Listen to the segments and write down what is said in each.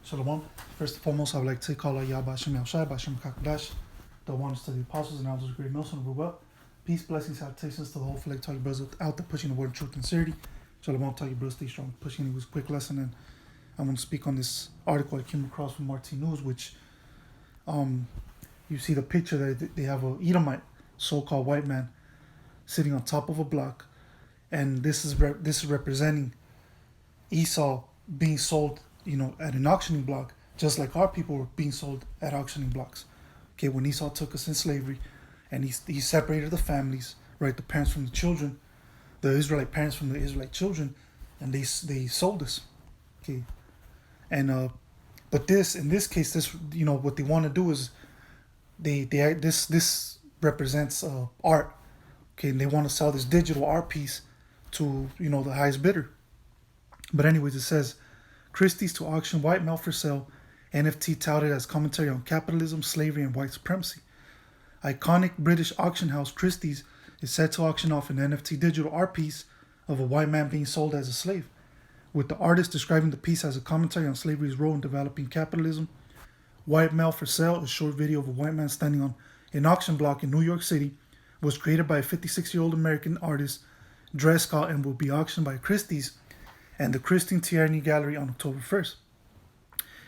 Shalom. First and foremost, I would like to take Allah Yahba Hashem Yahushai, Hashem Kakadash, the ones to the apostles and elders of Great Millstone of Ruba. Peace, blessings, salutations to the whole flag. Tell your brothers without the pushing the word of truth and sincerity. Shalom. Tell your brothers stay strong. Pushing it was a quick lesson, and I want to speak on this article I came across from RT News, which you see the picture that they have a Edomite, so-called white man, sitting on top of a block, and this is representing Esau being sold, at an auctioning block, just like our people were being sold at auctioning blocks. Okay, when Esau took us in slavery, and he separated the families, right, the parents from the children, the Israelite parents from the Israelite children, and they sold us. Okay, and but in this case, what they want to do is this represents art. Okay, and they want to sell this digital art piece to the highest bidder. But anyways, it says, Christie's to auction white male for sale, NFT touted as commentary on capitalism, slavery, and white supremacy. Iconic British auction house Christie's is set to auction off an NFT digital art piece of a white man being sold as a slave, with the artist describing the piece as a commentary on slavery's role in developing capitalism. White Male for Sale, a short video of a white man standing on an auction block in New York City, was created by a 56-year-old American artist, Dres Scott, and will be auctioned by Christie's and the Christine Tierney Gallery on October 1st.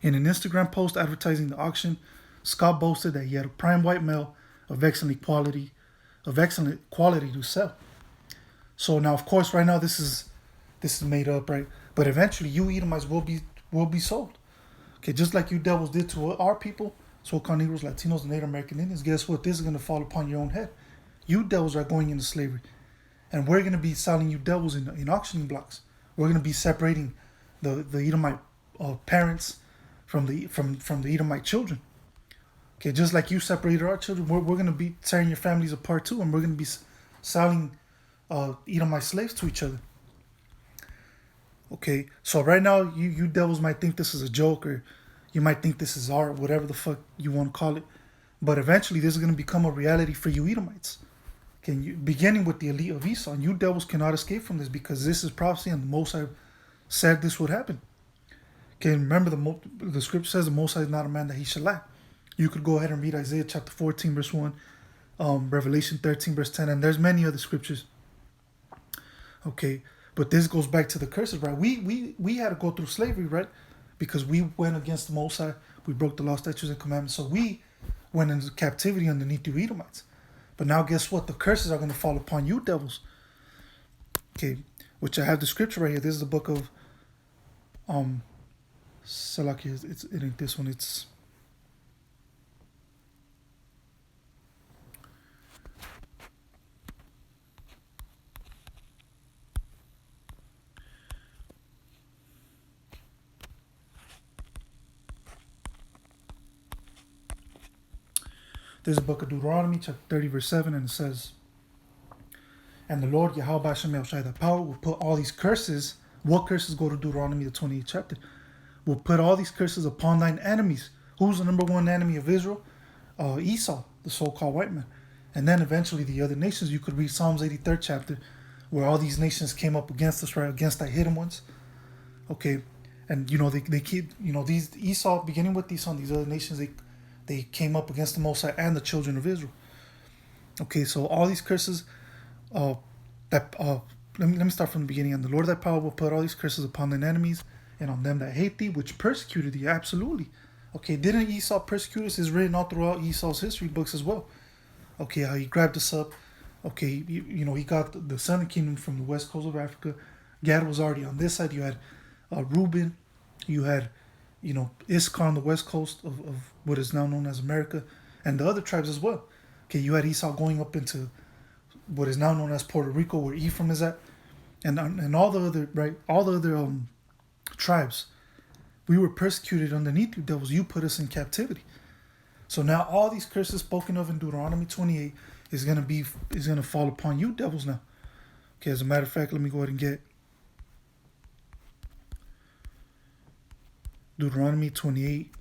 In an Instagram post advertising the auction, Scott boasted that he had a prime white male of excellent quality to sell. So now, of course, right now this is made up, right? But eventually, you Edomites will be sold. Okay, just like you devils did to our people, so-called Negroes, Latinos, and Native American Indians. Guess what? This is going to fall upon your own head. You devils are going into slavery, and we're going to be selling you devils in auctioning blocks. We're going to be separating the Edomite parents from the Edomite children. Okay, just like you separated our children, we're going to be tearing your families apart too, and we're going to be selling Edomite slaves to each other. Okay, so right now you devils might think this is a joke, or you might think this is art, whatever the fuck you want to call it. But eventually this is going to become a reality for you Edomites. Okay, beginning with the elite of Esau, and you devils cannot escape from this, because this is prophecy, and the Most High said this would happen. Okay, remember the scripture says the Most High is not a man that he should lie. You could go ahead and read Isaiah chapter 14 verse 1, Revelation 13 verse 10, and there's many other scriptures. Okay, but this goes back to the curses, right? We had to go through slavery, right? Because we went against the Most High, we broke the law, statutes, and commandments, so we went into captivity underneath you Edomites. But now guess what? The curses are going to fall upon you devils. Okay, which I have the scripture right here. This is the book of Salaki. It ain't this one. It's There's a book of Deuteronomy, chapter 30, verse 7, and it says, and the Lord Yahweh Hashem Yahushai, the power, will put all these curses. What curses? Go to Deuteronomy, the 28th chapter. Will put all these curses upon thine enemies. Who's the number one enemy of Israel? Esau, the so-called white man. And then eventually the other nations. You could read Psalms 83rd chapter, where all these nations came up against us, right? Against the hidden ones. Okay, and they keep these Esau, beginning with Esau, and these other nations, they came up against the Most High and the children of Israel. Okay, so all these curses, let me start from the beginning. And the Lord thy power will put all these curses upon thine enemies and on them that hate thee, which persecuted thee. Absolutely. Okay, didn't Esau persecute us? It's written all throughout Esau's history books as well. Okay, how he grabbed us up. Okay, he got the southern kingdom from the west coast of Africa. Gad was already on this side. You had Reuben. You had Issachar on the west coast of what is now known as America, and the other tribes as well. Okay, you had Esau going up into what is now known as Puerto Rico, where Ephraim is at, and all the other tribes. We were persecuted underneath you devils. You put us in captivity. So now all these curses spoken of in Deuteronomy 28 is gonna fall upon you devils now. Okay, as a matter of fact, let me go ahead and get Deuteronomy 28,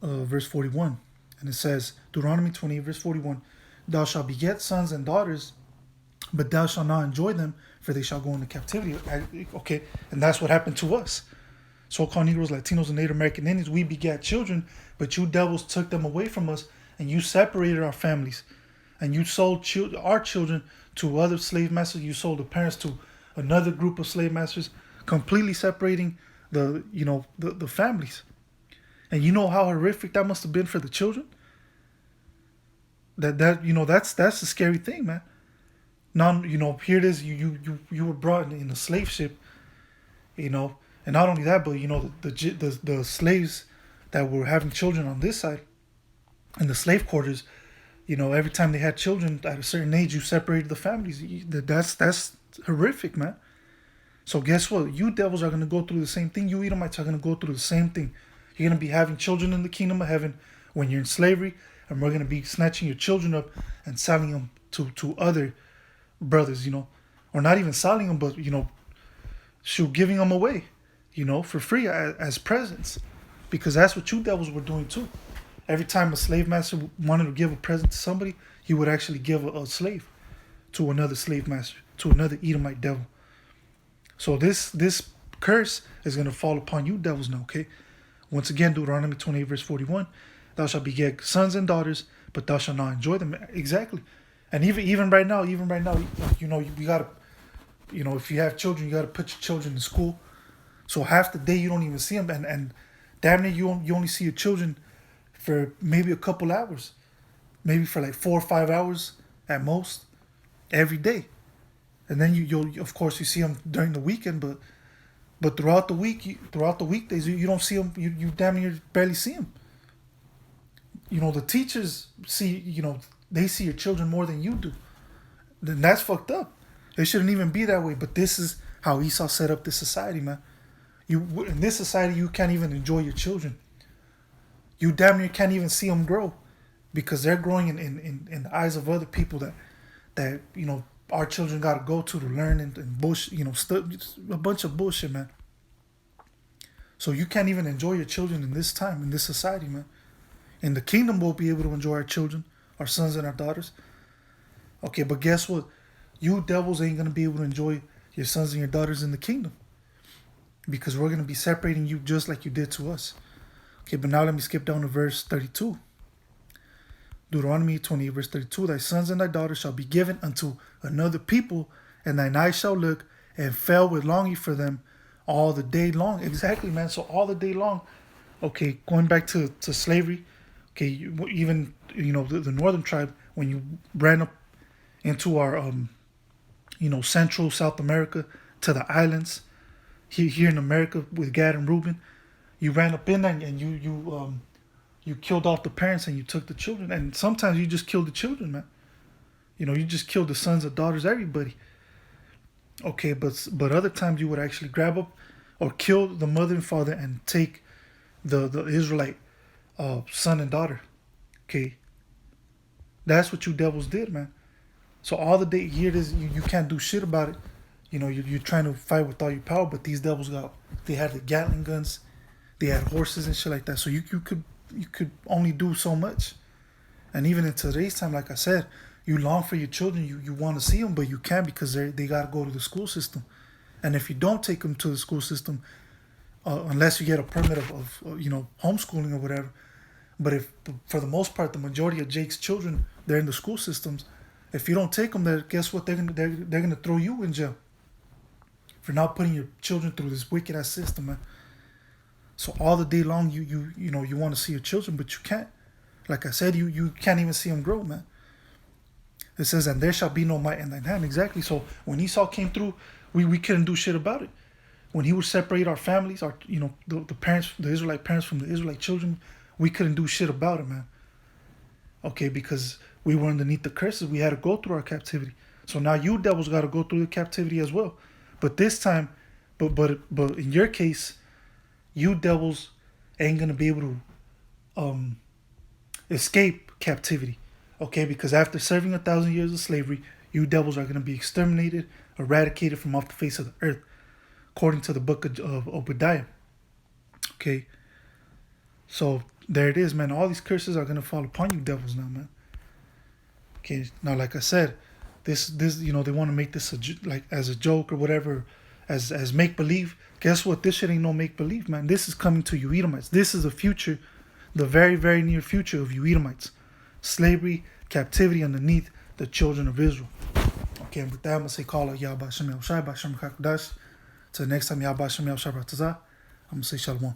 verse 41. And it says, Deuteronomy 28, verse 41, thou shalt beget sons and daughters but thou shalt not enjoy them, for they shall go into captivity. Okay, and that's what happened to us. So-called Negroes, Latinos, and Native American Indians, we begat children, but you devils took them away from us, and you separated our families, and you sold our children to other slave masters. You sold the parents to another group of slave masters, completely separating the families. And you know how horrific that must have been for the children. That's the scary thing, man. Now, here it is. You were brought in a slave ship, and not only that, but the slaves that were having children on this side, in the slave quarters, every time they had children at a certain age, you separated the families. That's horrific, man. So guess what? You devils are gonna go through the same thing. You Edomites are gonna go through the same thing. You're gonna be having children in the kingdom of heaven when you're in slavery, and we're gonna be snatching your children up and selling them to other brothers, or not even selling them, but giving them away, for free as presents, because that's what you devils were doing too. Every time a slave master wanted to give a present to somebody, he would actually give a slave to another slave master, to another Edomite devil. So this curse is going to fall upon you devils now, okay? Once again, Deuteronomy 28 verse 41, thou shalt beget sons and daughters, but thou shalt not enjoy them. Exactly. And even right now, you gotta, if you have children, you gotta put your children in school. So half the day you don't even see them, and damn near you only see your children for maybe a couple hours, maybe for like 4 or 5 hours at most, every day. And then you'll of course you see them during the weekend, but throughout the weekdays, you don't see them. You damn near barely see them. The teachers see, they see your children more than you do. Then that's fucked up. It shouldn't even be that way. But this is how Esau set up this society, man. In this society, you can't even enjoy your children. You damn near can't even see them grow, because they're growing in the eyes of other people that our children got to go to learn and bullshit, a bunch of bullshit, man. So you can't even enjoy your children in this time, in this society, man. In the kingdom, we'll be able to enjoy our children, our sons and our daughters. Okay, but guess what? You devils ain't going to be able to enjoy your sons and your daughters in the kingdom, because we're going to be separating you just like you did to us. Okay, but now let me skip down to verse 32. Deuteronomy 28 verse 32, thy sons and thy daughters shall be given unto another people, and thine eyes shall look and fail with longing for them all the day long. Exactly, man. So all the day long. Okay, going back to slavery. Okay, even the northern tribe, when you ran up into our Central South America, to the islands here in America with Gad and Reuben, you ran up in there and you killed off the parents and you took the children. And sometimes you just killed the children, man. You just killed the sons and daughters, everybody. Okay, but other times you would actually grab up or kill the mother and father and take the Israelite son and daughter. Okay, that's what you devils did, man. So all the day here it is, you can't do shit about it. You're trying to fight with all your power, but these devils they had the Gatling guns, they had horses and shit like that. So you could only do so much. And even in today's time, like I said, you long for your children, you want to see them, but you can't, because they got to go to the school system. And if you don't take them to the school system, unless you get a permit of homeschooling or whatever, but if for the most part the majority of Jake's children, they're in the school systems, if you don't take them there, guess what? They're gonna throw you in jail for not putting your children through this wicked ass system, man. So all the day long you want to see your children, but you can't. Like I said, you can't even see them grow, man. It says, and there shall be no might in thine hand. Exactly. So when Esau came through, we couldn't do shit about it. When he would separate our families, the parents, the Israelite parents from the Israelite children, we couldn't do shit about it, man. Okay, because we were underneath the curses. We had to go through our captivity. So now you devils got to go through the captivity as well. But this time, but in your case, you devils ain't gonna be able to escape captivity. Okay, because after serving 1,000 years of slavery, you devils are gonna be exterminated, eradicated from off the face of the earth, according to the book of Obadiah. Okay, so there it is, man. All these curses are gonna fall upon you devils now, man. Okay, now like I said, this they want to make this like as a joke or whatever, as make believe. Guess what? This shit ain't no make believe, man. This is coming to you Edomites. This is the future, the very, very near future of you Edomites. Slavery, captivity underneath the children of Israel. Okay, and with that, I'm going to say call out Yahweh Shem Yahushai, B'Shem Chakdash. Till next time, Yahweh Shem Yahushai B'Tazah, I'm going to say Shalom.